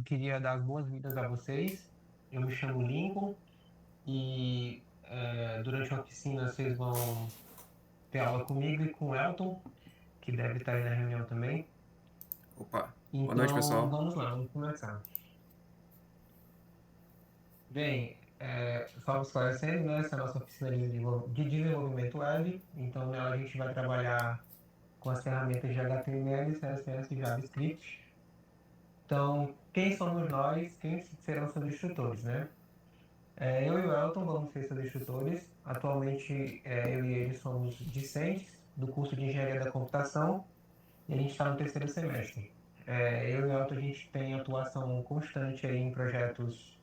queria dar as boas-vindas a vocês. Eu me chamo Lincoln e durante a oficina vocês vão ter aula comigo e com o Elton, que deve estar aí na reunião também. Opa, boa noite, Então, pessoal. vamos lá, vamos começar. Bem, só esclarecendo, né, essa é a nossa oficina de desenvolvimento web. Então, nela a gente vai trabalhar com as ferramentas de HTML, CSS e JavaScript. Então, quem somos nós? Quem serão seus instrutores, né? Eu e o Elton vamos ser seus instrutores. Atualmente, eu e ele somos discentes do curso de Engenharia da Computação e a gente está no terceiro semestre. Eu e o Elton, a gente tem atuação constante aí em projetos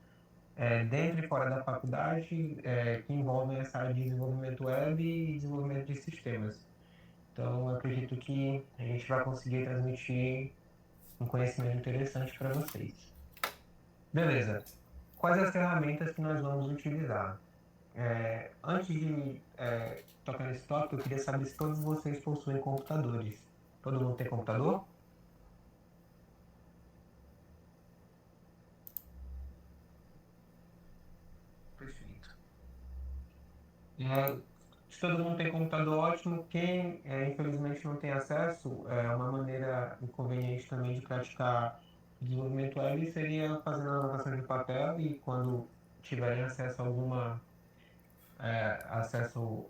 dentro e fora da faculdade que envolvem essa área de desenvolvimento web e desenvolvimento de sistemas. Então, eu acredito que a gente vai conseguir transmitir um conhecimento interessante para vocês. Beleza. Quais as ferramentas que nós vamos utilizar? Antes de tocar nesse tópico, eu queria saber se todos vocês possuem computadores. Todo mundo tem computador? Perfeito. É, se todo mundo tem computador, ótimo. Quem, infelizmente, não tem acesso, uma maneira inconveniente também de praticar desenvolvimento web seria fazendo anotação de papel e quando tiverem acesso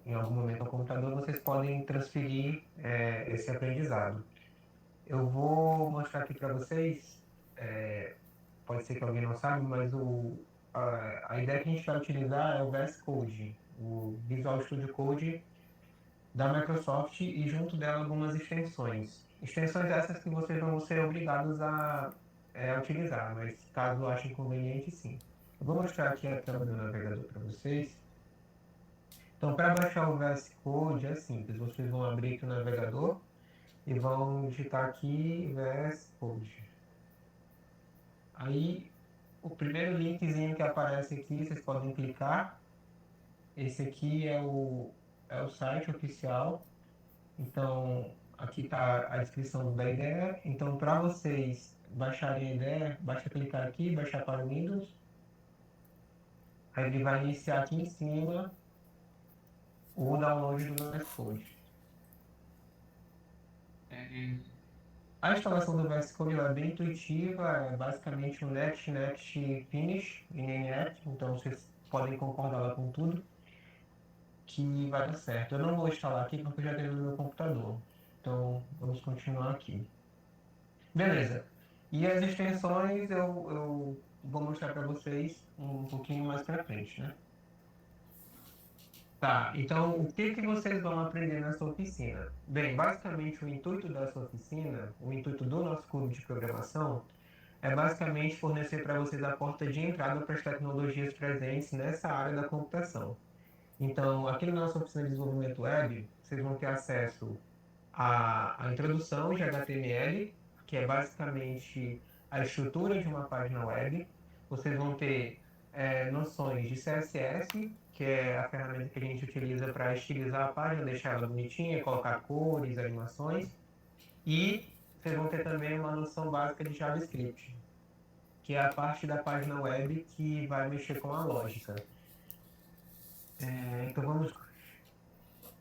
em algum momento ao computador, vocês podem transferir esse aprendizado. Eu vou mostrar aqui para vocês, pode ser que alguém não saiba, mas a ideia que a gente vai utilizar é o VS Code, o Visual Studio Code da Microsoft e junto dela algumas extensões. Extensões essas que vocês não vão ser obrigados a utilizar, mas caso achem conveniente, sim. Eu vou mostrar aqui a tela do navegador para vocês. Então, para baixar o VS Code é simples, vocês vão abrir aqui o navegador e vão digitar aqui VS Code. Aí, o primeiro linkzinho que aparece aqui, vocês podem clicar. Esse aqui é o site oficial. Então, aqui está a descrição da ideia. Então, para vocês baixarem a ideia, basta clicar aqui, baixar para o Windows. Aí ele vai iniciar aqui em cima o download do VS Code. A instalação do VS Code ela é bem intuitiva, é basicamente um Next, Next, Finish em NNet, então vocês podem concordar lá com tudo que vai dar certo. Eu não vou instalar aqui porque eu já tenho no meu computador. Então, vamos continuar aqui. Beleza. E as extensões eu vou mostrar para vocês um pouquinho mais para frente, né? Tá, então o que que vocês vão aprender nessa oficina? Bem, basicamente o intuito dessa oficina, o intuito do nosso clube de programação, é basicamente fornecer para vocês a porta de entrada para as tecnologias presentes nessa área da computação. Então, aqui na nossa oficina de desenvolvimento web, vocês vão ter acesso à introdução de HTML, que é basicamente a estrutura de uma página web. Vocês vão ter noções de CSS, que é a ferramenta que a gente utiliza para estilizar a página, deixar ela bonitinha, colocar cores, animações. E vocês vão ter também uma noção básica de JavaScript, que é a parte da página web que vai mexer com a lógica. Então vamos.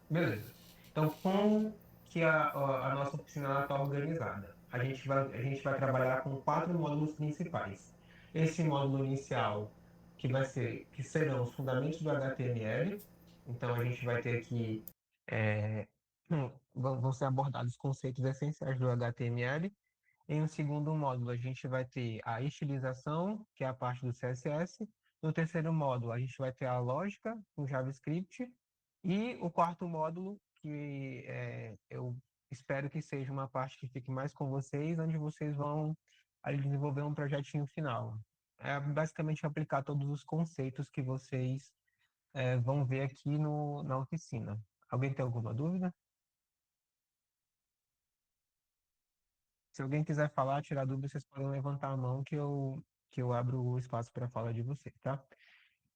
Beleza. Então, como que a nossa oficina está organizada? A gente vai trabalhar com quatro módulos principais. Esse módulo inicial, que serão os fundamentos do HTML. Então, a gente vai ter aqui, é, vão ser abordados os conceitos essenciais do HTML. Em um segundo módulo, a gente vai ter a estilização, que é a parte do CSS. No terceiro módulo, a gente vai ter a lógica, com JavaScript. E o quarto módulo, que eu espero que seja uma parte que fique mais com vocês, onde vocês vão aí desenvolver um projetinho final. É basicamente aplicar todos os conceitos que vocês vão ver aqui na oficina. Alguém tem alguma dúvida? Se alguém quiser falar, tirar dúvida, vocês podem levantar a mão que eu abro o espaço para falar de vocês, tá?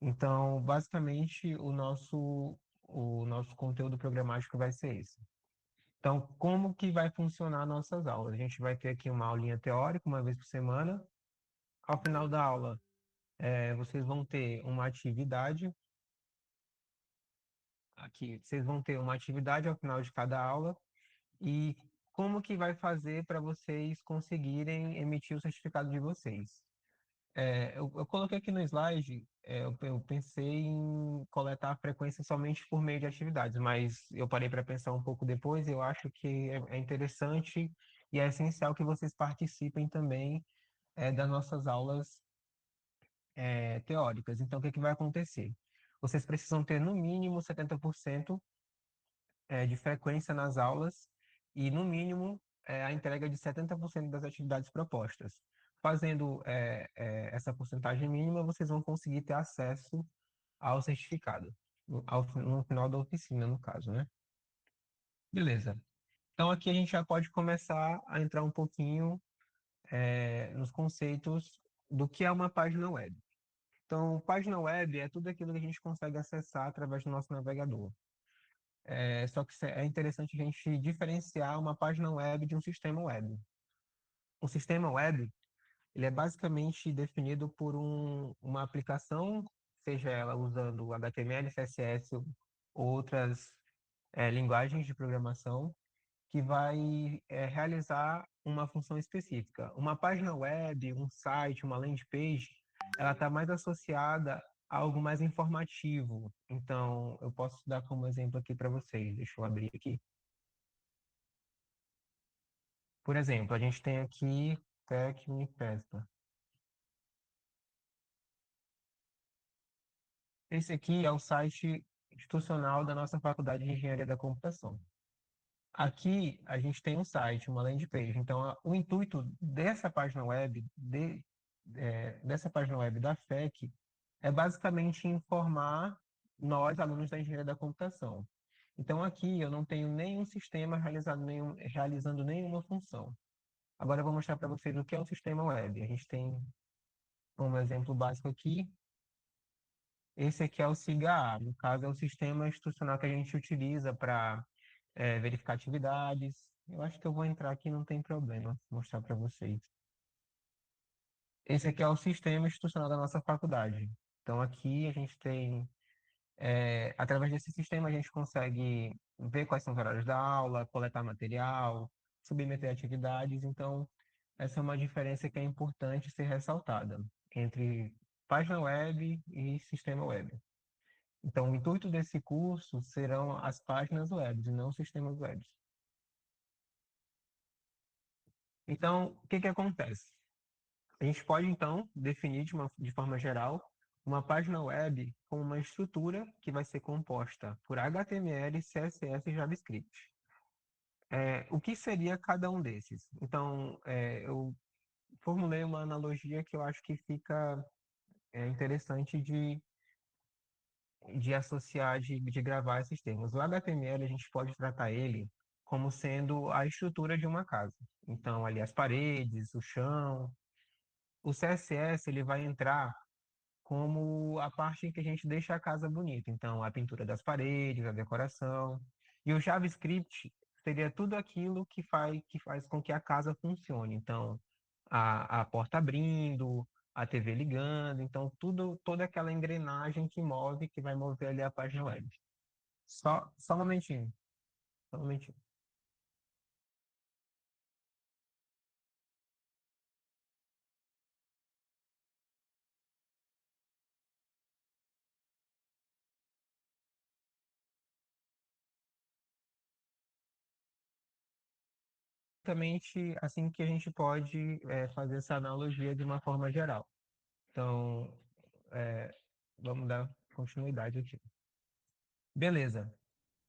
Então, basicamente, o nosso conteúdo programático vai ser esse. Então, como que vai funcionar nossas aulas? A gente vai ter aqui uma aulinha teórica, uma vez por semana, Ao final da aula, vocês vão ter uma atividade aqui, vocês vão ter uma atividade ao final de cada aula e como que vai fazer para vocês conseguirem emitir o certificado de vocês. Eu coloquei aqui no slide, eu pensei em coletar a frequência somente por meio de atividades, mas eu parei para pensar um pouco depois e eu acho que é interessante e é essencial que vocês participem também das nossas aulas teóricas. Então, o que que vai acontecer? Vocês precisam ter no mínimo 70% de frequência nas aulas e, no mínimo, a entrega de 70% das atividades propostas. Fazendo essa porcentagem mínima, vocês vão conseguir ter acesso ao certificado, no final da oficina, no caso, né? Beleza. Então, aqui a gente já pode começar a entrar um pouquinho nos conceitos do que é uma página web. Então, página web é tudo aquilo que a gente consegue acessar através do nosso navegador. Só que é interessante a gente diferenciar uma página web de um sistema web. O sistema web, ele é basicamente definido por uma aplicação, seja ela usando HTML, CSS ou outras linguagens de programação, que vai realizar uma função específica. Uma página web, um site, uma landing page, ela está mais associada a algo mais informativo. Então, eu posso dar como exemplo aqui para vocês. Deixa eu abrir aqui. Por exemplo, a gente tem aqui Tecnifespa. Esse aqui é o site institucional da nossa Faculdade de Engenharia da Computação. Aqui a gente tem um site, uma landing page. Então, o intuito dessa página web, dessa página web da FEC, é basicamente informar nós, alunos da Engenharia da Computação. Então, aqui eu não tenho nenhum sistema realizando nenhuma função. Agora eu vou mostrar para vocês o que é um sistema web. A gente tem um exemplo básico aqui. Esse aqui é o SIGA. No caso, é o sistema institucional que a gente utiliza para verificar atividades. Eu acho que eu vou entrar aqui, não tem problema, mostrar para vocês. Esse aqui é o sistema institucional da nossa faculdade. Então, aqui a gente tem, através desse sistema, a gente consegue ver quais são os horários da aula, coletar material, submeter atividades. Então, essa é uma diferença que é importante ser ressaltada entre página web e sistema web. Então, o intuito desse curso serão as páginas web, e não os sistemas web. Então, o que que acontece? A gente pode, então, definir de forma geral uma página web com uma estrutura que vai ser composta por HTML, CSS e JavaScript. O que seria cada um desses? Então, eu formulei uma analogia que eu acho que fica interessante de associar, de gravar esses termos. O HTML, a gente pode tratar ele como sendo a estrutura de uma casa. Então, ali as paredes, o chão. O CSS, ele vai entrar como a parte em que a gente deixa a casa bonita. Então, a pintura das paredes, a decoração. E o JavaScript seria tudo aquilo que faz com que a casa funcione. Então, a porta abrindo, a TV ligando. Então, toda aquela engrenagem que move, que vai mover ali a página web. Só um momentinho. Só um momentinho. Basicamente, assim que a gente pode fazer essa analogia de uma forma geral. Então, é, vamos dar continuidade aqui. Beleza.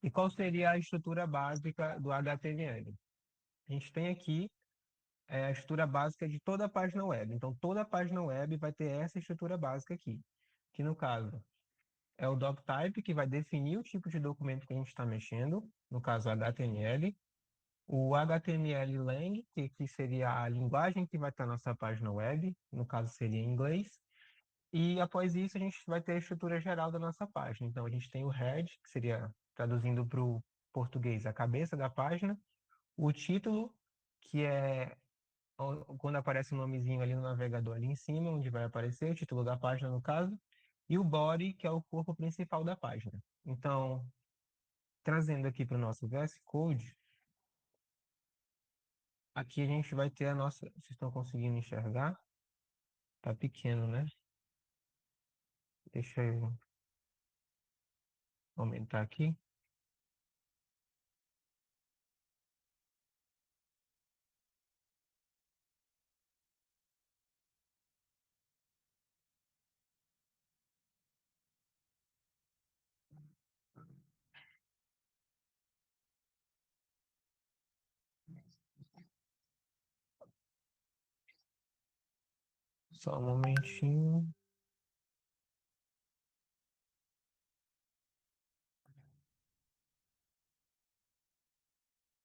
E qual seria a estrutura básica do HTML? A gente tem aqui a estrutura básica de toda a página web. Então, toda a página web vai ter essa estrutura básica aqui, que no caso é o doctype, que vai definir o tipo de documento que a gente está mexendo, no caso HTML, o HTML-lang, que seria a linguagem que vai estar na nossa página web, no caso seria em inglês, e após isso, a gente vai ter a estrutura geral da nossa página. Então, a gente tem o head, que seria, traduzindo para o português, a cabeça da página, o título, que é quando aparece o nomezinho ali no navegador, ali em cima, onde vai aparecer o título da página, no caso, e o body, que é o corpo principal da página. Então, trazendo aqui para o nosso VS Code, aqui a gente vai ter a nossa. Vocês estão conseguindo enxergar? Tá pequeno, né? Deixa eu aumentar aqui. Só um momentinho.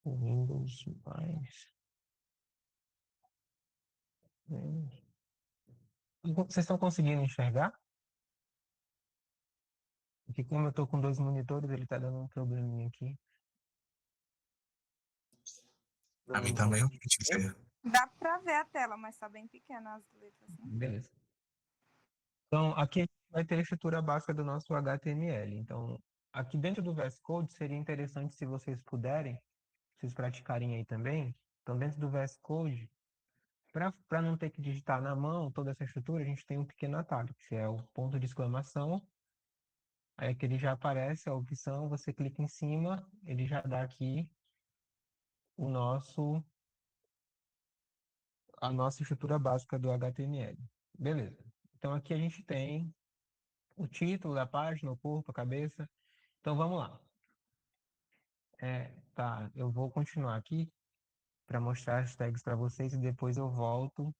Windows mais. Né? Vocês estão conseguindo enxergar? Porque como eu estou com dois monitores, ele está dando um probleminha aqui. A mim Dando também um... é muito sincero. Dá pra ver a tela, mas tá bem pequena as letras, né? Beleza. Então, aqui a gente vai ter a estrutura básica do nosso HTML. Então, aqui dentro do VS Code, seria interessante se vocês puderem, vocês praticarem aí também. Então, dentro do VS Code, para não ter que digitar na mão toda essa estrutura, a gente tem um pequeno atalho, que é o ponto de exclamação. Aí aqui ele já aparece a opção, você clica em cima, ele já dá aqui o nosso, a nossa estrutura básica do HTML. Beleza. Então aqui a gente tem o título da página, o corpo, a cabeça. Então vamos lá. Tá, eu vou continuar aqui para mostrar as tags para vocês e depois eu volto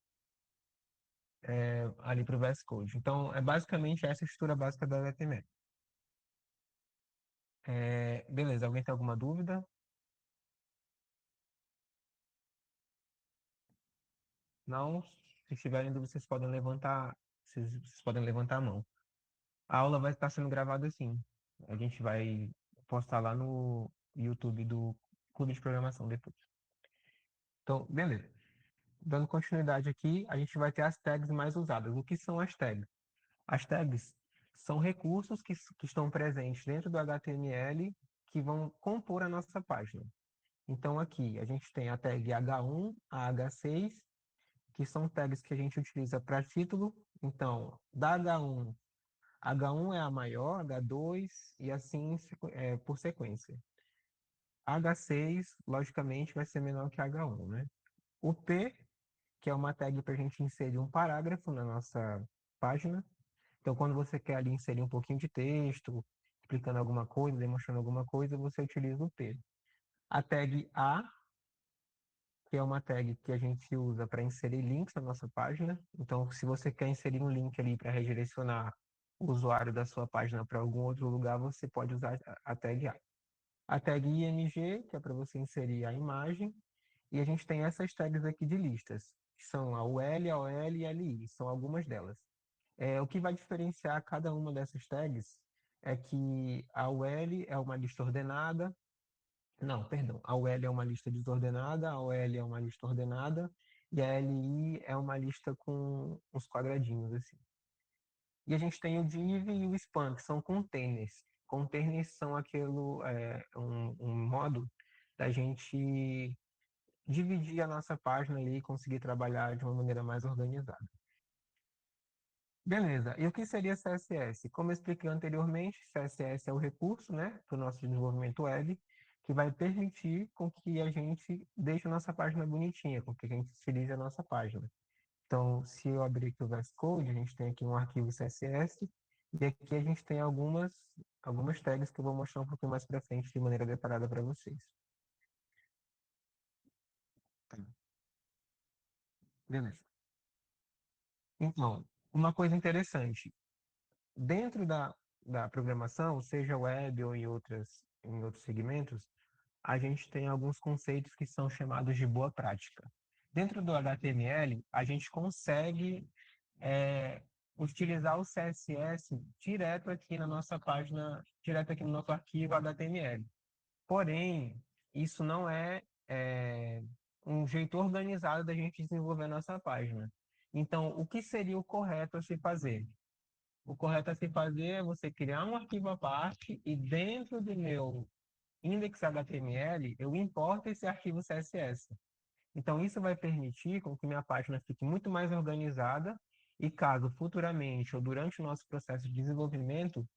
ali para o VS Code. Então é basicamente essa estrutura básica do HTML. Beleza, alguém tem alguma dúvida? Não? Se tiverem dúvida, vocês podem levantar a mão. A aula vai estar sendo gravada assim. A gente vai postar lá no YouTube do Clube de Programação depois. Então, beleza. Dando continuidade aqui, a gente vai ter as tags mais usadas. O que são as tags? As tags são recursos que estão presentes dentro do HTML que vão compor a nossa página. Então, aqui a gente tem a tag H1, a H6, que são tags que a gente utiliza para título. Então, da H1, H1 é a maior, H2 e assim por sequência. H6, logicamente, vai ser menor que H1, né? O P, que é uma tag para a gente inserir um parágrafo na nossa página. Então, quando você quer ali inserir um pouquinho de texto, explicando alguma coisa, demonstrando alguma coisa, você utiliza o P. A tag A, que é uma tag que a gente usa para inserir links na nossa página. Então, se você quer inserir um link ali para redirecionar o usuário da sua página para algum outro lugar, você pode usar a tag A. A tag IMG, que é para você inserir a imagem, e a gente tem essas tags aqui de listas, que são a UL, a OL e a LI, são algumas delas. O que vai diferenciar cada uma dessas tags é que a UL é uma lista ordenada, não, perdão. A UL é uma lista desordenada, a OL é uma lista ordenada e a LI é uma lista com uns quadradinhos assim. E a gente tem o div e o span, que são containers. Containers são um modo da gente dividir a nossa página ali e conseguir trabalhar de uma maneira mais organizada. Beleza. E o que seria CSS? Como eu expliquei anteriormente, CSS é o recurso, né, para o nosso desenvolvimento web, que vai permitir com que a gente deixe a nossa página bonitinha, com que a gente utilize a nossa página. Então, se eu abrir aqui o VS Code, a gente tem aqui um arquivo CSS, e aqui a gente tem algumas tags que eu vou mostrar um pouquinho mais para frente de maneira detalhada para vocês. Tá. Beleza. Então, uma coisa interessante, dentro da programação, seja web ou em outros segmentos, a gente tem alguns conceitos que são chamados de boa prática. Dentro do HTML, a gente consegue utilizar o CSS direto aqui na nossa página, direto aqui no nosso arquivo HTML. Porém, isso não é um jeito organizado da gente desenvolver a nossa página. Então, o que seria o correto a se fazer? O correto a se fazer é você criar um arquivo à parte e dentro do meu index HTML eu importo esse arquivo CSS. Então, isso vai permitir com que minha página fique muito mais organizada e caso futuramente ou durante o nosso processo de desenvolvimento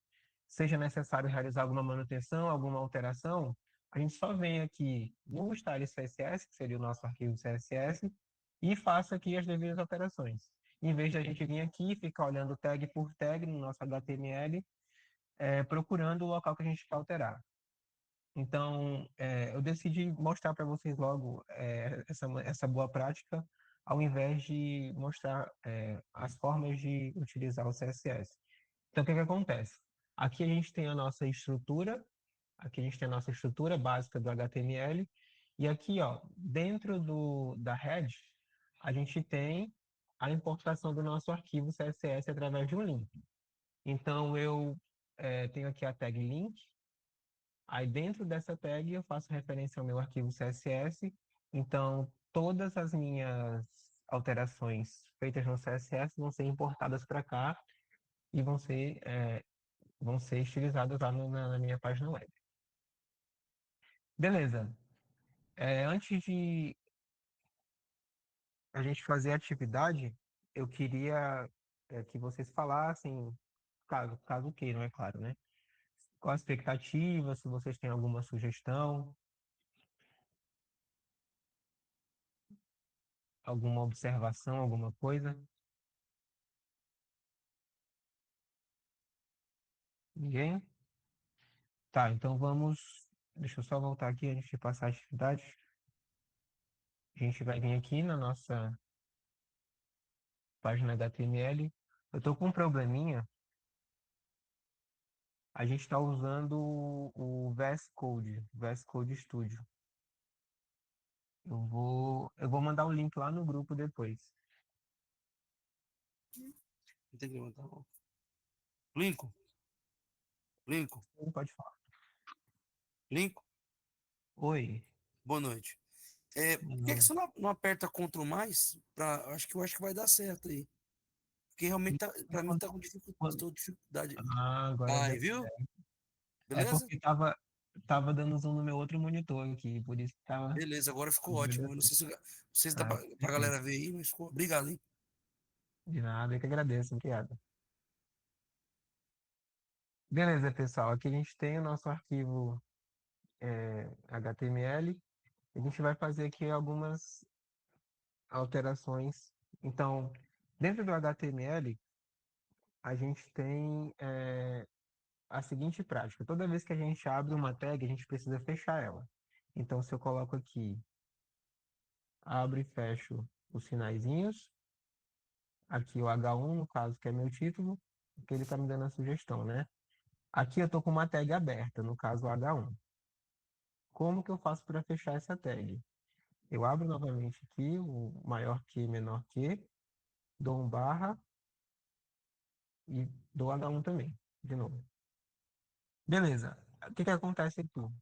seja necessário realizar alguma manutenção, alguma alteração, a gente só vem aqui no style CSS, que seria o nosso arquivo CSS, e faça aqui as devidas alterações. Em vez de a gente vir aqui e ficar olhando tag por tag no nosso HTML, procurando o local que a gente quer alterar. Então, eu decidi mostrar para vocês logo essa boa prática, ao invés de mostrar as formas de utilizar o CSS. Então, o que que acontece? Aqui a gente tem a nossa estrutura, aqui a gente tem a nossa estrutura básica do HTML, e aqui, ó, dentro da head, a gente tem a importação do nosso arquivo CSS através de um link. Então, eu tenho aqui a tag link, aí dentro dessa tag eu faço referência ao meu arquivo CSS, então todas as minhas alterações feitas no CSS vão ser importadas para cá e vão ser estilizadas lá na minha página web. Beleza. Antes de a gente fazer a atividade, eu queria que vocês falassem, caso queiram, é claro, né? Qual a expectativa, se vocês têm alguma sugestão, alguma observação, alguma coisa. Ninguém? Tá, então vamos. Deixa eu só voltar aqui antes de passar a atividade. A gente vai vir aqui na nossa página HTML. Eu estou com um probleminha. A gente está usando o VS Code, VS Code Studio. Eu vou mandar o link lá no grupo depois. Tem que levantar a mão. Lincoln, Lincoln, Não pode falar. Lincoln, Oi. boa noite. Por que que Não. você não aperta Ctrl mais? Eu acho que vai dar certo aí. Porque realmente pra mim tá com dificuldade. Ah, agora Aí, deu. viu? É Beleza? porque tava dando zoom no meu outro monitor aqui, por isso que tava. Beleza, agora ficou Agora ótimo. deu Eu não certo. sei se dá Ah, pra perfeito. galera ver aí, mas ficou. Obrigado, hein? De nada, eu que agradeço, obrigado. Beleza, pessoal. Aqui a gente tem o nosso arquivo HTML. A gente vai fazer aqui algumas alterações. Então, dentro do HTML, a gente tem a seguinte prática. Toda vez que a gente abre uma tag, a gente precisa fechar ela. Então, se eu coloco aqui, abro e fecho os sinaizinhos, aqui o H1, no caso, que é meu título, que ele está me dando a sugestão, né? Aqui eu estou com uma tag aberta, no caso o H1. Como que eu faço para fechar essa tag? Eu abro novamente aqui o maior que, menor que, dou um barra e dou H1 também, de novo. Beleza. O que que acontece aqui? O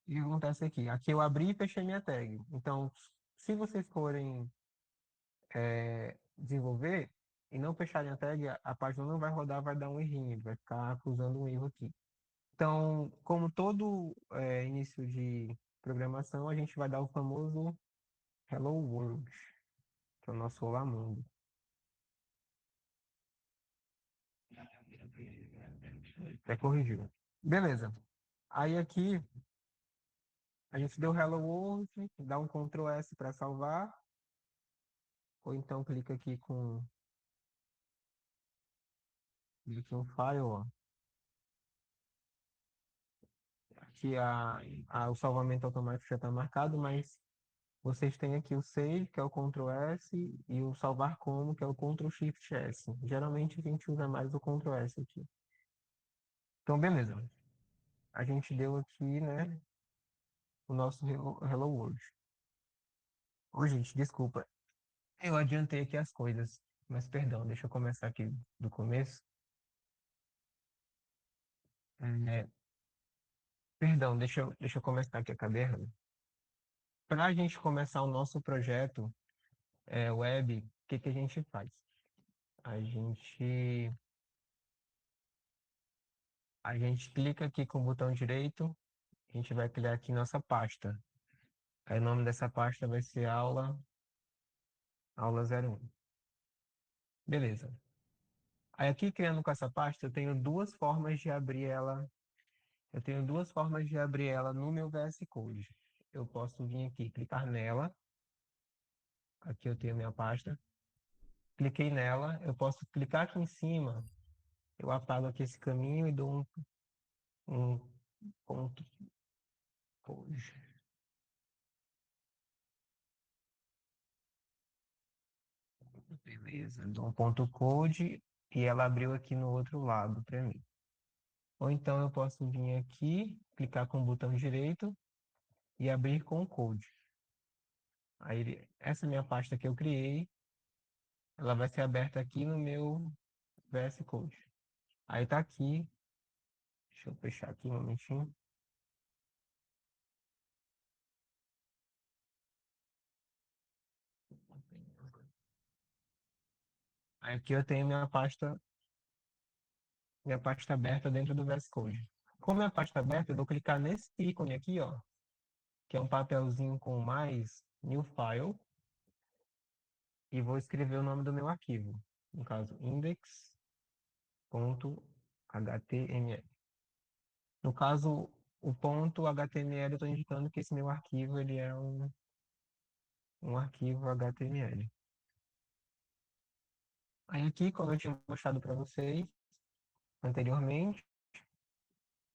que acontece aqui? Aqui eu abri e fechei minha tag. Então, se vocês forem desenvolver e não fecharem a tag, a página não vai rodar, vai dar um errinho, vai ficar acusando um erro aqui. Então, como todo início de programação, a gente vai dar o famoso Hello World, que é o nosso Olá Mundo. Até corrigiu. Beleza. Aí aqui a gente deu Hello World, dá um Ctrl S para salvar, ou então clica em File, ó. Aqui o salvamento automático já está marcado, mas vocês têm aqui o Save, que é o Ctrl S, e o Salvar Como, que é o Ctrl Shift S. Geralmente a gente usa mais o Ctrl S aqui. Então, beleza. A gente deu aqui, né, o nosso Hello World. Ô, gente, desculpa. Eu adiantei aqui as coisas, mas perdão, deixa eu começar aqui do começo. É, Perdão, deixa eu começar aqui a caderno. Para a gente começar o nosso projeto web, o que que a gente faz? A gente, a gente clica aqui com o botão direito, a gente vai criar aqui nossa pasta. Aí o nome dessa pasta vai ser aula 01. Beleza. Aí aqui criando com essa pasta, eu tenho duas formas de abrir ela. Eu tenho duas formas de abrir ela no meu VS Code. Eu posso vir aqui, clicar nela. Aqui eu tenho minha pasta. Cliquei nela, eu posso clicar aqui em cima. Eu apago aqui esse caminho e dou um ponto code. Beleza, dou um ponto code e ela abriu aqui no outro lado para mim. Ou então eu posso vir aqui, clicar com o botão direito e abrir com o code. Aí essa minha pasta que eu criei, ela vai ser aberta aqui no meu VS Code. Aí tá aqui, deixa eu fechar aqui um momentinho. Aí aqui eu tenho minha pasta aberta dentro do VS Code. Como é a pasta aberta, eu vou clicar nesse ícone aqui, ó, que é um papelzinho com mais new file, e vou escrever o nome do meu arquivo. No caso, index.html. No caso, o ponto .html, eu estou indicando que esse meu arquivo ele é um arquivo HTML. Aí aqui, como eu tinha mostrado para vocês anteriormente,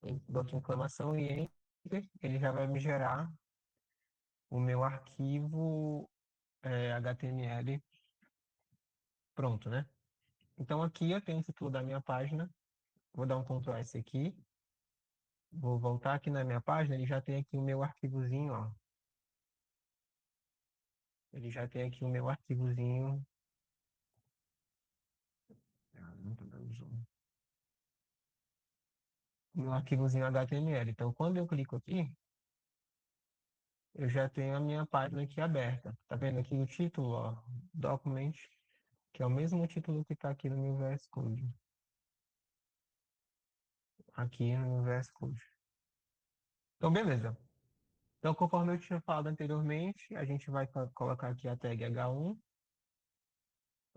eu dou aqui exclamação e enter, ele já vai me gerar o meu arquivo HTML pronto, né? Então aqui eu tenho o título da minha página, vou dar um Ctrl S aqui, vou voltar aqui na minha página, ele já tem aqui o meu arquivozinho, ó. Ele já tem aqui o meu arquivozinho. Não tô dando zoom. O meu arquivozinho HTML. Então quando eu clico aqui, eu já tenho a minha página aqui aberta. Tá vendo aqui o título, ó, Document, que é o mesmo título que está aqui no meu VS Code. Aqui no meu VS Code. Então, beleza. Então, conforme eu tinha falado anteriormente, a gente vai colocar aqui a tag H1,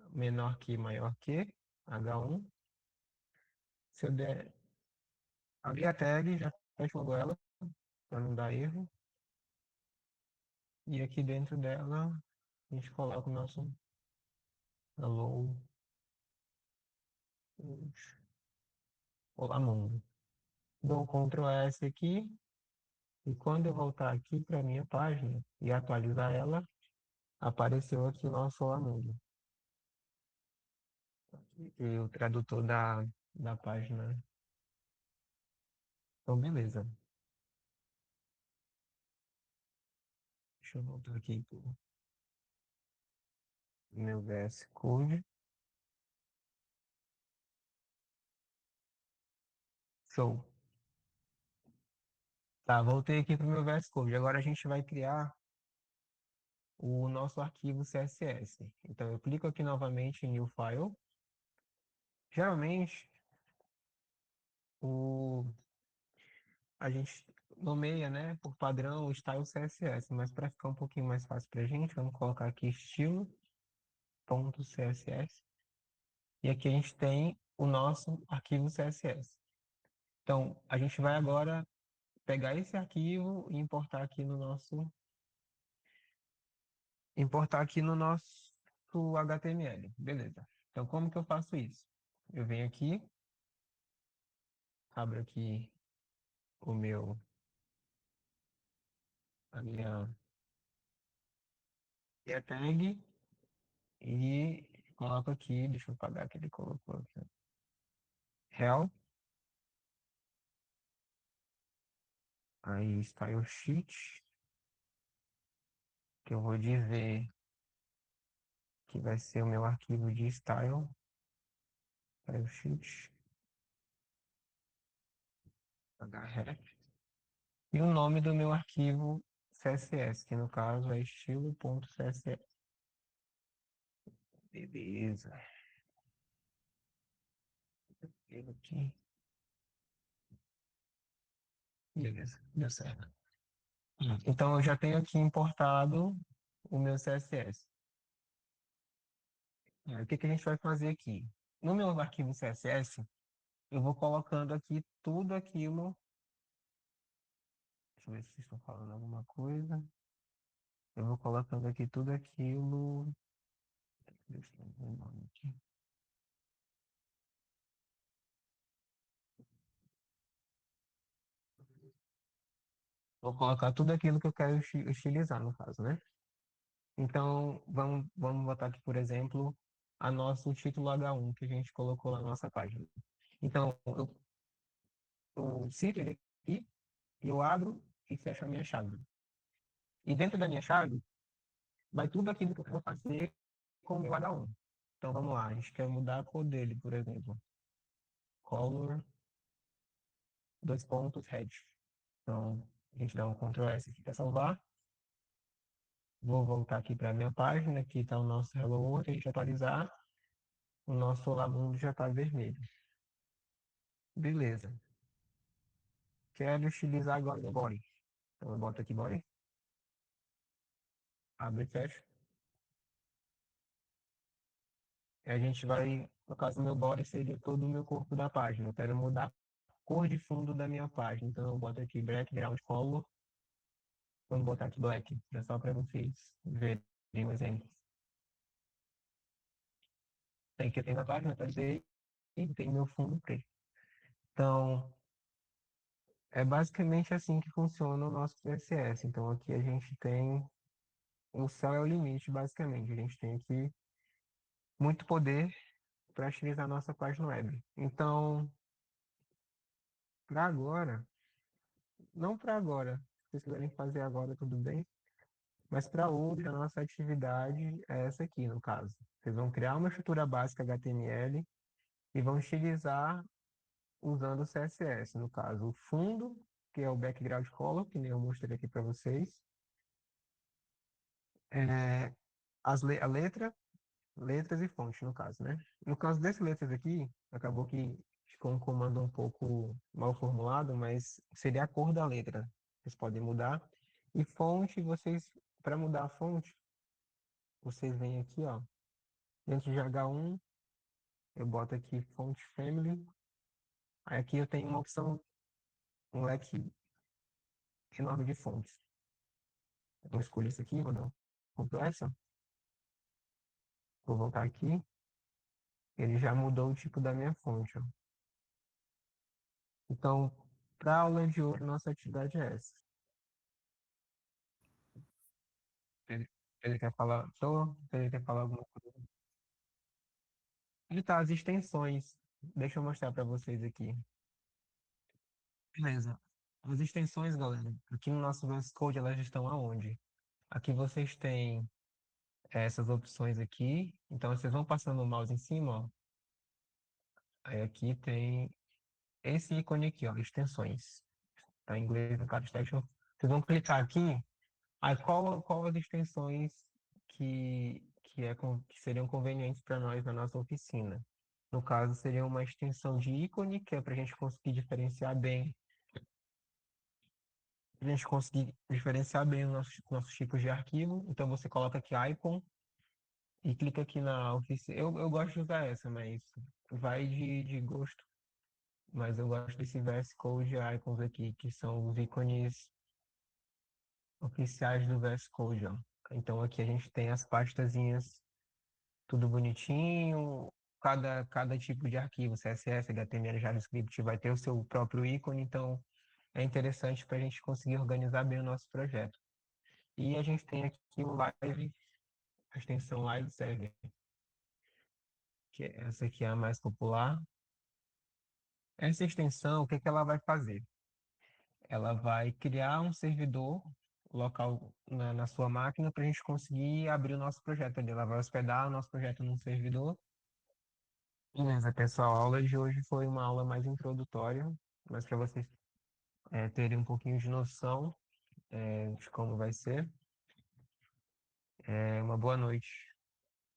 menor que, maior que, H1. Se eu der abrir a tag, já fecho logo ela, para não dar erro. E aqui dentro dela, a gente coloca o nosso hello. Olá, mundo. Dou um Ctrl S aqui, e quando eu voltar aqui para a minha página e atualizar ela, apareceu aqui o nosso Olá, mundo. E o tradutor da página. Então, beleza. Deixa eu voltar aqui pro meu VS Code. Show. Tá, voltei aqui para o meu VS Code. Agora a gente vai criar o nosso arquivo CSS. Então eu clico aqui novamente em New File. Geralmente a gente nomeia, né, por padrão o style CSS, mas para ficar um pouquinho mais fácil para a gente, vamos colocar aqui estilo.css. E aqui a gente tem o nosso arquivo CSS. Então a gente vai agora pegar esse arquivo e importar aqui no nosso HTML. Beleza. Então, como que eu faço isso? Eu venho aqui, abro aqui o meu, a minha tag e coloco aqui, deixa eu apagar que ele colocou aqui, help, aí style sheet, que eu vou dizer que vai ser o meu arquivo de style sheet, href. e o nome do meu arquivo CSS, que no caso é estilo.css. Beleza. Eu aqui. Beleza, deu certo. Então eu já tenho aqui importado o meu CSS. O que que a gente vai fazer aqui? No meu arquivo CSS, eu vou colocando aqui tudo aquilo. Deixa eu ver se vocês estão falando alguma coisa. Eu vou colocando aqui tudo aquilo. Deixa eu ver o nome aqui. Vou colocar tudo aquilo que eu quero estilizar, no caso, né? Então, vamos botar aqui, por exemplo, a nosso título H1 que a gente colocou na nossa página. Então, eu cito ele aqui, eu abro e fecho a minha chave. E dentro da minha chave, vai tudo aquilo que eu vou fazer com o meu H1. Então, vamos lá, a gente quer mudar a cor dele, por exemplo. Color, dois pontos, red. Então, a gente dá um Ctrl S aqui para salvar. Vou voltar aqui para a minha página, aqui está o nosso Hello World, a gente atualizar, o nosso Olá Mundo já está vermelho. Beleza. Quero estilizar agora o body. Então eu boto aqui body, abre e fecha. E a gente vai, no caso do meu body, seria todo o meu corpo da página. Eu quero mudar a cor de fundo da minha página. Então eu boto aqui background color. Vamos botar aqui black, só para vocês verem um exemplo. Tem que ter na página, tá dizer, e tem meu fundo preto. Então, é basicamente assim que funciona o nosso CSS. Então, aqui a gente tem o céu é o limite, basicamente. A gente tem aqui muito poder para utilizar a nossa página web. Então, para agora, não para agora, se vocês quiserem fazer agora, tudo bem, mas para hoje, a nossa atividade é essa aqui, no caso. Vocês vão criar uma estrutura básica HTML e vão utilizar usando o CSS, no caso, o fundo, que é o background color, que nem eu mostrei aqui para vocês, é, a letra, letras e fonte, no caso, né? No caso dessas letras aqui, acabou que ficou um comando um pouco mal formulado, mas seria a cor da letra. Vocês podem mudar. E fonte, vocês, para mudar a fonte, vocês vêm aqui, ó, dentro de H1, eu boto aqui fonte family. Aí aqui eu tenho uma opção, um leque enorme de fontes. Eu escolho isso aqui, vou dar um complexo. Vou voltar aqui. Ele já mudou o tipo da minha fonte, ó. Então, para a aula de hoje, nossa atividade é essa. Ele, ele quer falar, ele quer falar alguma coisa. Ele tá, as extensões. Deixa eu mostrar para vocês aqui. Beleza. As extensões, galera, aqui no nosso VS Code, elas estão aonde? Aqui vocês têm essas opções aqui. Então, vocês vão passando o mouse em cima, ó. Aí aqui tem esse ícone aqui, ó, extensões. Tá em inglês, no caso, extension. Vocês vão clicar aqui. Aí qual as extensões que seriam convenientes para nós na nossa oficina? No caso, seria uma extensão de ícone, que é para a gente conseguir diferenciar bem, a gente conseguir diferenciar bem os nossos tipos de arquivo. Então você coloca aqui icon e clica aqui na oficina. Eu gosto de usar essa, mas vai de gosto. Mas eu gosto desse VS Code icons aqui, que são os ícones oficiais do VS Code, ó. Então aqui a gente tem as pastazinhas tudo bonitinho, cada tipo de arquivo, CSS, HTML, JavaScript, vai ter o seu próprio ícone, então é interessante para a gente conseguir organizar bem o nosso projeto. E a gente tem aqui o Live, a extensão Live Server, que essa aqui é a mais popular. Essa extensão, o que que ela vai fazer? Ela vai criar um servidor local na sua máquina para a gente conseguir abrir o nosso projeto ali. Ela vai hospedar o nosso projeto num servidor. Beleza, pessoal. A aula de hoje foi uma aula mais introdutória, mas para vocês terem um pouquinho de noção de como vai ser. Uma boa noite.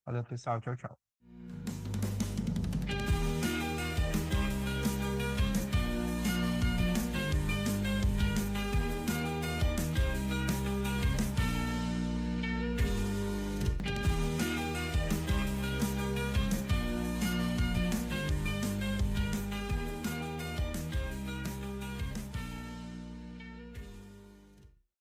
Valeu, pessoal. Tchau, tchau.